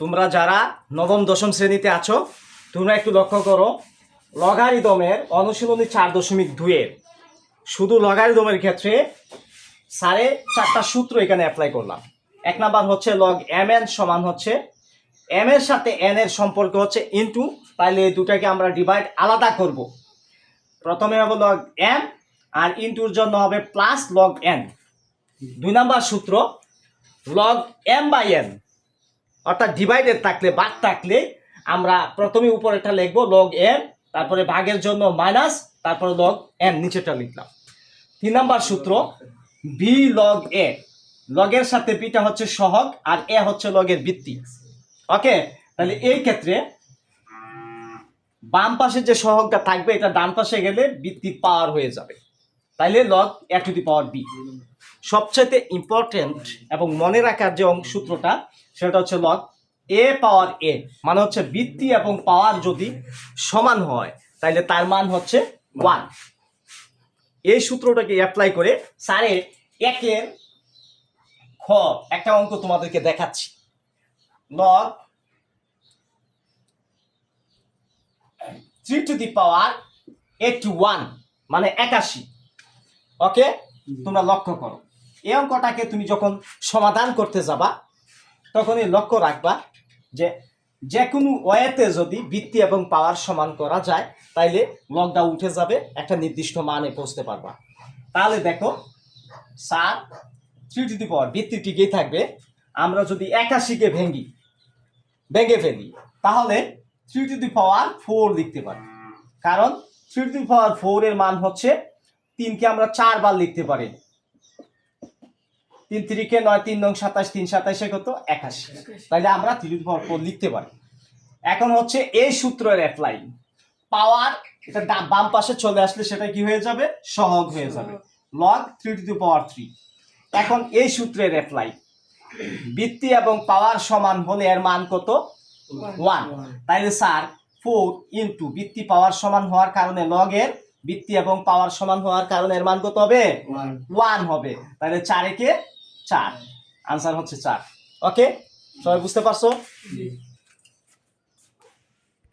তোমরা যারা নবম দশম শ্রেণীতে আছো তোমরা একটু লক্ষ্য করো, লগারিদমের অনুশীলনী 4.2 শুধু লগারিদমের ক্ষেত্রে সাড়ে 4টা সূত্র এখানে অ্যাপ্লাই করলাম। এক নাম্বার হচ্ছে লগ এম এন সমান হচ্ছে এম এর সাথে এন এর সম্পর্ক হচ্ছে ইনটু, তাহলে এই দুটাকে আমরা ডিভাইড আলাদা করব। প্রথমে হবে লগ এম আর ইনটুর জন্য হবে প্লাস লগ এন। 2 নাম্বার সূত্র লগ এম বাই এন, অর্থাৎ ডিভাইডেড থাকলে ভাগ থাকলে আমরা প্রথমে উপরেটা লিখবো লগ এম, তারপরে ভাগের জন্য মাইনাস, তারপরে লগ এন নিচেটা লিখলাম। 3 নাম্বার সূত্র বি লগ এ, লগের সাথে বিটা হচ্ছে সহগ আর এ হচ্ছে লগের ভিত্তি। ওকে, তাহলে এই ক্ষেত্রে বাম পাশে যে সহগটা থাকবে এটা ডান পাশে গেলে ভিত্তির পাওয়ার হয়ে যাবে, তাইলে log a to the power b. সবচেয়ে ইম্পর্টেন্ট এবং মনে রাখার যে সূত্রটা সেটা হচ্ছে লগ এ পাওয়ার এ, মানে হচ্ছে ভিত্তি এবং পাওয়ার যদি সমান হয় তাহলে তার মান হচ্ছে 1। এই সূত্রটাকে অ্যাপ্লাই করে স্যারের একের খ একটা অঙ্ক তোমাদেরকে দেখাচ্ছি। লগ 3 টু দি পাওয়ার 81 মানে 81। ওকে, তোমরা লক্ষ্য করো এই অঙ্কটাকে তুমি যখন সমাধান করতে যাবা তখন এই লক্ষ্য রাখবা যে যে কোনো ওয়েতে যদি ভিত্তি এবং পাওয়ার সমান করা যায় তাইলে লগটা উঠে যাবে, একটা নির্দিষ্ট মানে পৌঁছতে পারবা। তাহলে দেখো স্যার 3 টু দি পাওয়ার ভিত্তি ঠিকই থাকবে, আমরা যদি 81কে ভেঙে ফেলি তাহলে 3 টু দি পাওয়ার 4 লিখতে পারি, কারণ 3 টু দি পাওয়ার 4 এর মান হচ্ছে 3কে আমরা 4 বার লিখতে পারি। 3 3 কে 9, 3 9 27, 3 27 কত 81, তাহলে আমরা 3 টু দি পাওয়ার 4 লিখতে পারি। এখন হচ্ছে এই সূত্রের অ্যাপ্লাই, পাওয়ার এটা বাম পাশে চলে আসলে সেটা কি হয়ে যাবে, সহগ হয়ে যাবে, লগ 3 টু দি পাওয়ার 3। এখন এই সূত্রের অ্যাপ্লাই, ভিত্তি এবং পাওয়ার সমান হলে এর মান কত 1, তাইলে স্যার 4 ইনটু ভিত্তি পাওয়ার সমান হওয়ার কারণে লগের ভিত্তি এবং পাওয়ার সমান হওয়ার কারণে এর মান কত হবে 1 হবে, তাহলে 4 একে 4, আনসার হচ্ছে 4। ওকে, সবাই বুঝতে পারছো?